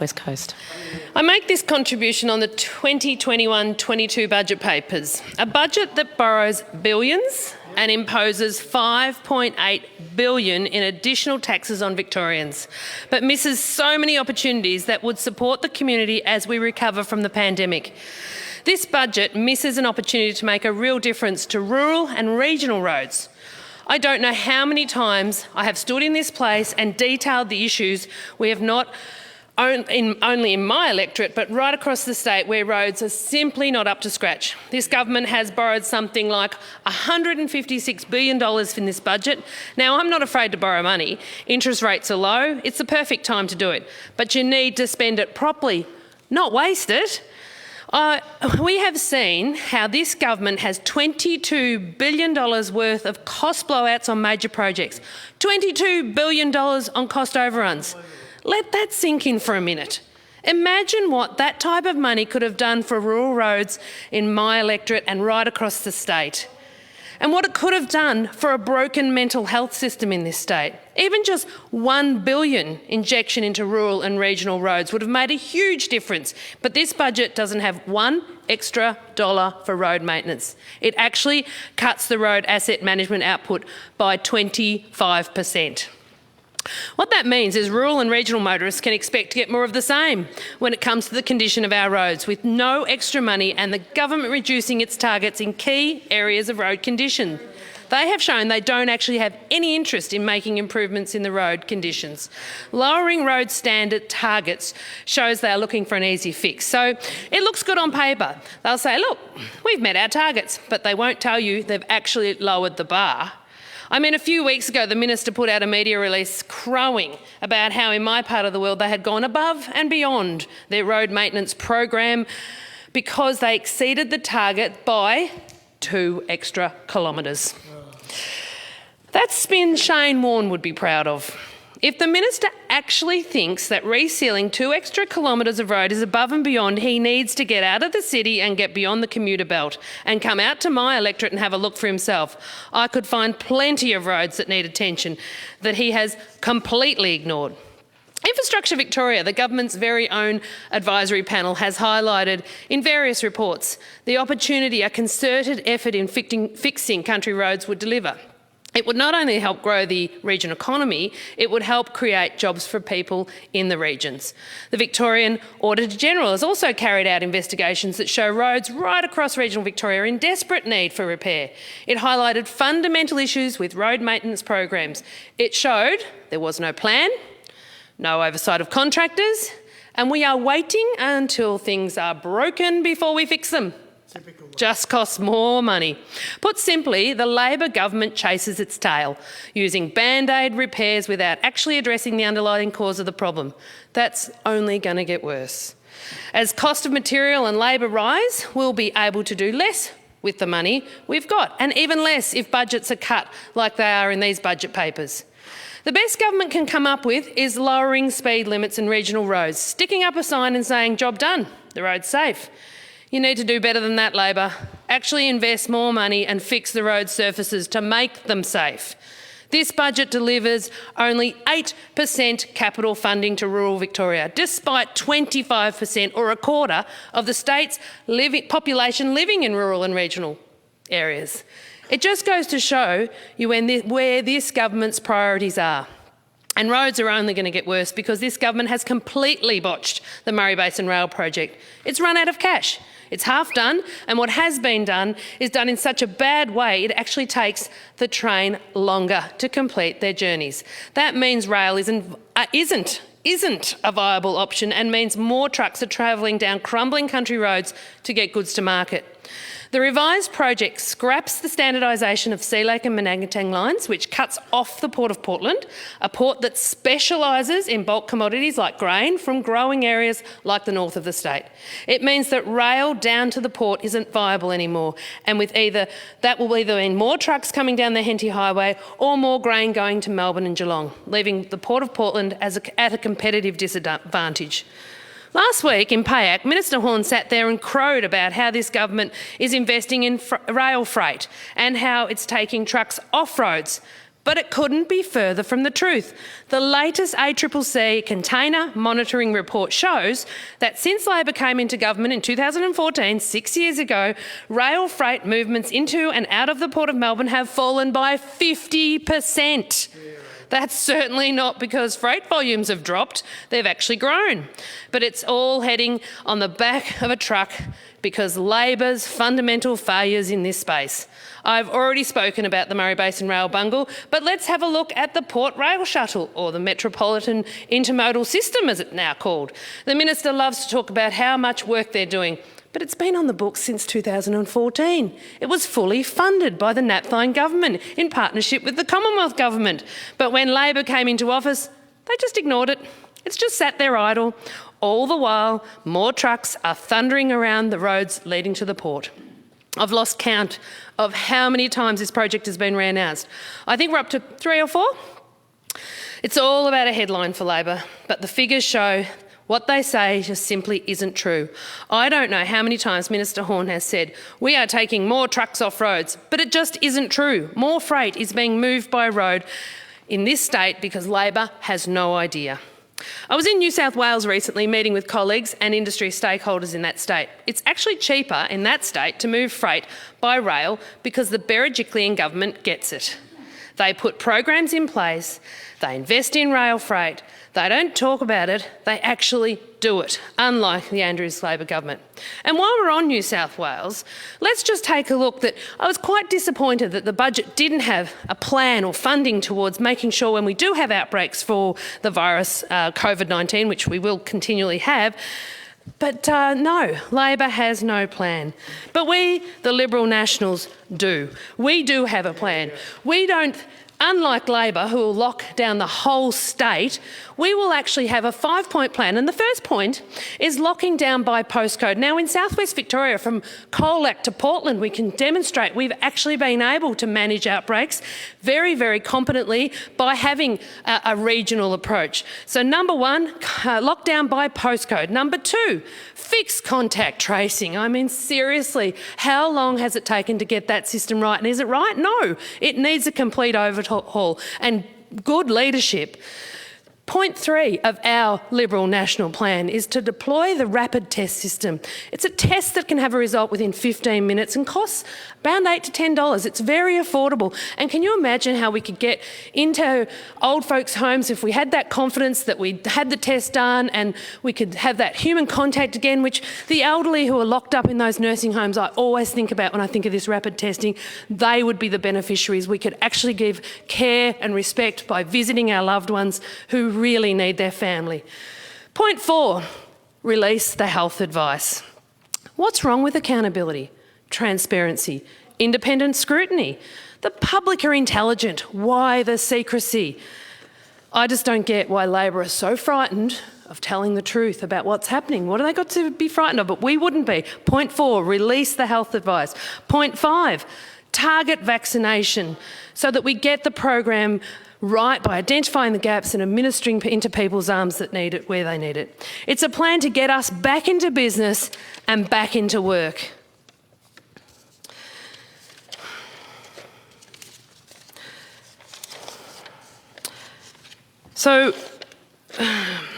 West Coast. I make this contribution on the 2021-22 budget papers, a budget that borrows billions and imposes $5.8 billion in additional taxes on Victorians, but misses so many opportunities that would support the community as we recover from the pandemic. This budget misses an opportunity to make a real difference to rural and regional roads. I don't know how many times I have stood in this place and detailed the issues we have not only in my electorate, but right across the state where roads are simply not up to scratch. This government has borrowed something like $156 billion in this budget. Now, I'm not afraid to borrow money. Interest rates are low. It's the perfect time to do it. But you need to spend it properly, not waste it. We have seen how this government has $22 billion worth of cost blowouts on major projects, $22 billion on cost overruns. Let that sink in for a minute. Imagine what that type of money could have done for rural roads in my electorate and right across the state. And what it could have done for a broken mental health system in this state. Even just $1 billion injection into rural and regional roads would have made a huge difference. But this budget doesn't have one extra dollar for road maintenance. It actually cuts the road asset management output by 25%. What that means is rural and regional motorists can expect to get more of the same when it comes to the condition of our roads, with no extra money and the government reducing its targets in key areas of road condition. They have shown they don't actually have any interest in making improvements in the road conditions. Lowering road standard targets shows they are looking for an easy fix. So it looks good on paper. They'll say, look, we've met our targets, but they won't tell you they've actually lowered the bar. I mean, a few weeks ago, the minister put out a media release crowing about how in my part of the world they had gone above and beyond their road maintenance program because they exceeded the target by 2 extra kilometres. That's spin Shane Warne would be proud of. If the minister actually thinks that resealing 2 extra kilometres of road is above and beyond, he needs to get out of the city and get beyond the commuter belt and come out to my electorate and have a look for himself. I could find plenty of roads that need attention that he has completely ignored. Infrastructure Victoria, the government's very own advisory panel, has highlighted in various reports the opportunity a concerted effort in fixing country roads would deliver. It would not only help grow the region economy, it would help create jobs for people in the regions. The Victorian Auditor-General has also carried out investigations that show roads right across regional Victoria are in desperate need for repair. It highlighted fundamental issues with road maintenance programs. It showed there was no plan, no oversight of contractors, and we are waiting until things are broken before we fix them. Just costs more money. Put simply, the Labor government chases its tail, using band-aid repairs without actually addressing the underlying cause of the problem. That's only going to get worse. As cost of material and labour rise, we'll be able to do less with the money we've got, and even less if budgets are cut like they are in these budget papers. The best government can come up with is lowering speed limits in regional roads, sticking up a sign and saying, job done, the road's safe. You need to do better than that, Labor. Actually invest more money and fix the road surfaces to make them safe. This budget delivers only 8% capital funding to rural Victoria, despite 25% or a quarter of the state's population living in rural and regional areas. It just goes to show you where this government's priorities are. And roads are only going to get worse because this government has completely botched the Murray Basin Rail project. It's run out of cash. It's half done, and what has been done is done in such a bad way it actually takes the train longer to complete their journeys. That means rail isn't a viable option and means more trucks are travelling down crumbling country roads to get goods to market. The revised project scraps the standardisation of Sea Lake and Menangatang lines, which cuts off the Port of Portland, a port that specialises in bulk commodities like grain from growing areas like the north of the state. It means that rail down to the port isn't viable anymore, and that will either mean more trucks coming down the Henty Highway or more grain going to Melbourne and Geelong, leaving the Port of Portland at a competitive disadvantage. Last week in PAYAC, Minister Horne sat there and crowed about how this government is investing in rail freight and how it's taking trucks off roads. But it couldn't be further from the truth. The latest ACCC container monitoring report shows that since Labor came into government in 2014, 6 years ago, rail freight movements into and out of the Port of Melbourne have fallen by 50%. That's certainly not because freight volumes have dropped, they've actually grown. But it's all heading on the back of a truck because Labor's fundamental failures in this space. I've already spoken about the Murray Basin Rail Bungle, but let's have a look at the Port Rail Shuttle, or the Metropolitan Intermodal System as it's now called. The Minister loves to talk about how much work they're doing, but it's been on the books since 2014. It was fully funded by the Napthine government in partnership with the Commonwealth government. But when Labor came into office, they just ignored it. It's just sat there idle. All the while, more trucks are thundering around the roads leading to the port. I've lost count of how many times this project has been re-announced. I think we're up to 3 or 4. It's all about a headline for Labor, but the figures show what they say just simply isn't true. I don't know how many times Minister Horne has said, we are taking more trucks off roads, but it just isn't true. More freight is being moved by road in this state because Labor has no idea. I was in New South Wales recently meeting with colleagues and industry stakeholders in that state. It's actually cheaper in that state to move freight by rail because the Berejiklian government gets it. They put programs in place, they invest in rail freight, they don't talk about it, they actually do it, unlike the Andrews Labor government. And while we're on New South Wales, let's just take a look that I was quite disappointed that the budget didn't have a plan or funding towards making sure when we do have outbreaks for the virus COVID-19, which we will continually have, but no, Labor has no plan. But we, the Liberal Nationals, do. We do have a plan. We don't, unlike Labor, who will lock down the whole state, we will actually have a 5-point plan. And the first point is locking down by postcode. Now, in southwest Victoria, from Colac to Portland, we can demonstrate we've actually been able to manage outbreaks very, very competently by having a regional approach. So number 1, lock down by postcode. Number 2, fix contact tracing. I mean, seriously, how long has it taken to get that system right? And is it right? No, it needs a complete overhaul and good leadership. Point 3 of our Liberal National Plan is to deploy the rapid test system. It's a test that can have a result within 15 minutes and costs around $8 to $10. It's very affordable. And can you imagine how we could get into old folks' homes if we had that confidence that we had the test done and we could have that human contact again, which the elderly who are locked up in those nursing homes, I always think about when I think of this rapid testing, they would be the beneficiaries. We could actually give care and respect by visiting our loved ones who really need their family. Point 4, release the health advice. What's wrong with accountability, transparency, independent scrutiny? The public are intelligent. Why the secrecy? I just don't get why Labor are so frightened of telling the truth about what's happening. What have they got to be frightened of? But we wouldn't be. Point 4, release the health advice. Point 5, target vaccination so that we get the program right by identifying the gaps and administering into people's arms that need it where they need it. It's a plan to get us back into business and back into work. So,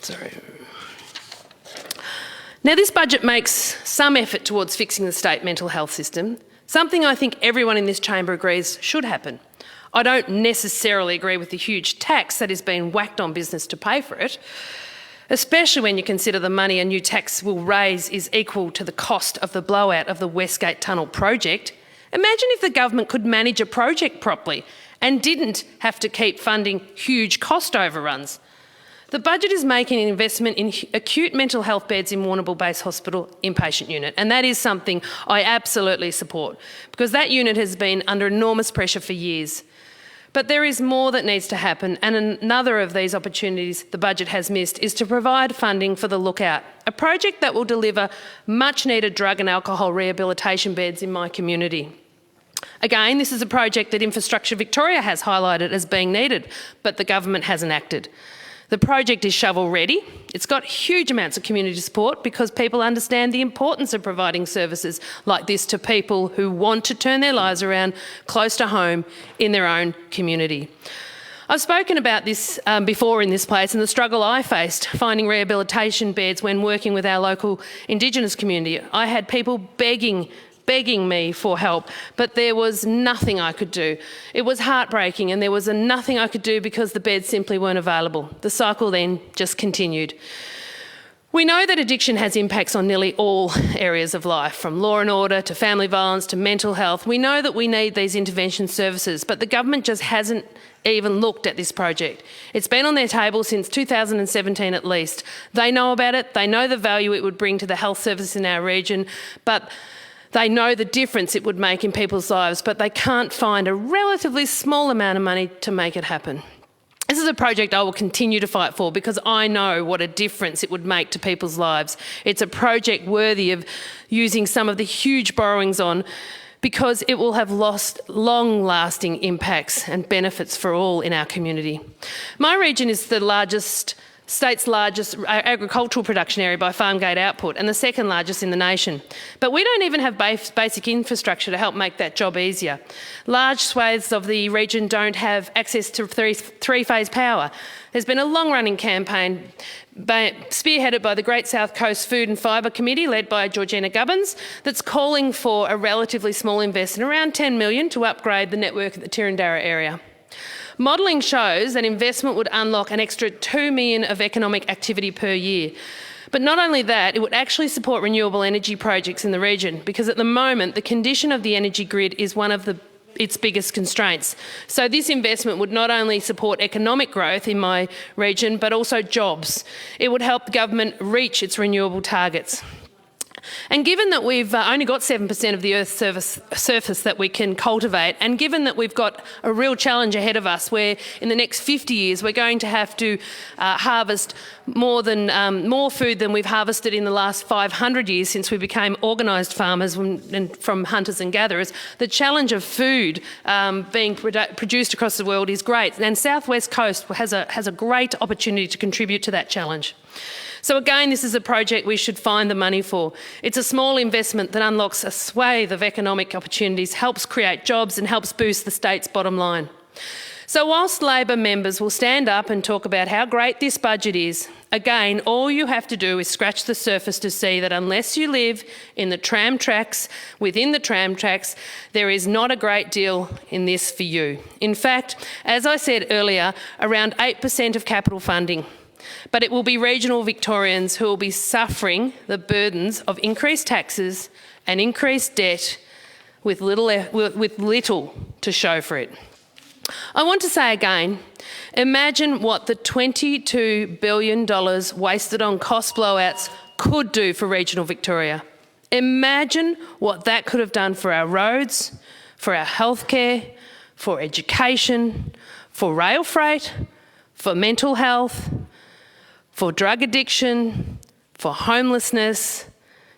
sorry. Now, this budget makes some effort towards fixing the state mental health system, something I think everyone in this chamber agrees should happen. I don't necessarily agree with the huge tax that is being whacked on business to pay for it, especially when you consider the money a new tax will raise is equal to the cost of the blowout of the Westgate Tunnel project. Imagine if the government could manage a project properly and didn't have to keep funding huge cost overruns. The budget is making an investment in acute mental health beds in Warrnambool Base Hospital inpatient unit, and that is something I absolutely support because that unit has been under enormous pressure for years. But there is more that needs to happen, and another of these opportunities the budget has missed is to provide funding for the Lookout, a project that will deliver much-needed drug and alcohol rehabilitation beds in my community. Again, this is a project that Infrastructure Victoria has highlighted as being needed, but the government hasn't acted. The project is shovel-ready. It's got huge amounts of community support because people understand the importance of providing services like this to people who want to turn their lives around close to home in their own community. I've spoken about this before in this place and the struggle I faced finding rehabilitation beds when working with our local Indigenous community. I had people begging me for help, but there was nothing I could do. It was heartbreaking, and there was nothing I could do because the beds simply weren't available. The cycle then just continued. We know that addiction has impacts on nearly all areas of life, from law and order to family violence to mental health. We know that we need these intervention services, but the government just hasn't even looked at this project. It's been on their table since 2017 at least. They know about it, they know the value it would bring to the health service in our region, but they know the difference it would make in people's lives, but they can't find a relatively small amount of money to make it happen. This is a project I will continue to fight for because I know what a difference it would make to people's lives. It's a project worthy of using some of the huge borrowings on because it will have long-lasting impacts and benefits for all in our community. My region is the state's largest agricultural production area by farm gate output and the second largest in the nation. But we don't even have basic infrastructure to help make that job easier. Large swathes of the region don't have access to three-phase power. There's been a long-running campaign spearheaded by the Great South Coast Food and Fibre Committee, led by Georgina Gubbins, that's calling for a relatively small investment, around $10 million, to upgrade the network at the Tirrandarra area. Modelling shows that investment would unlock an extra $2 million of economic activity per year. But not only that, it would actually support renewable energy projects in the region, because at the moment the condition of the energy grid is one of its biggest constraints. So this investment would not only support economic growth in my region, but also jobs. It would help the government reach its renewable targets. And given that we've only got 7% of the Earth's surface that we can cultivate, and given that we've got a real challenge ahead of us where in the next 50 years we're going to have to harvest more food than we've harvested in the last 500 years since we became organised farmers from hunters and gatherers, the challenge of food being produced across the world is great, and South West Coast has a great opportunity to contribute to that challenge. So again, this is a project we should find the money for. It's a small investment that unlocks a swathe of economic opportunities, helps create jobs and helps boost the state's bottom line. So whilst Labor members will stand up and talk about how great this budget is, again, all you have to do is scratch the surface to see that unless you live in the tram tracks, within the tram tracks, there is not a great deal in this for you. In fact, as I said earlier, around 8% of capital funding. But it will be regional Victorians who will be suffering the burdens of increased taxes and increased debt with little to show for it. I want to say again, imagine what the $22 billion wasted on cost blowouts could do for regional Victoria. Imagine what that could have done for our roads, for our healthcare, for education, for rail freight, for mental health, for drug addiction, for homelessness,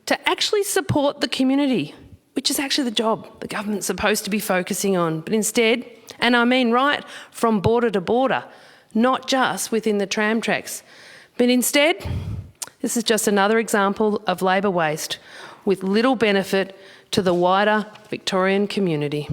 to actually support the community, which is actually the job the government's supposed to be focusing on. But instead, and I mean right from border to border, not just within the tram tracks, but instead, this is just another example of Labor waste with little benefit to the wider Victorian community.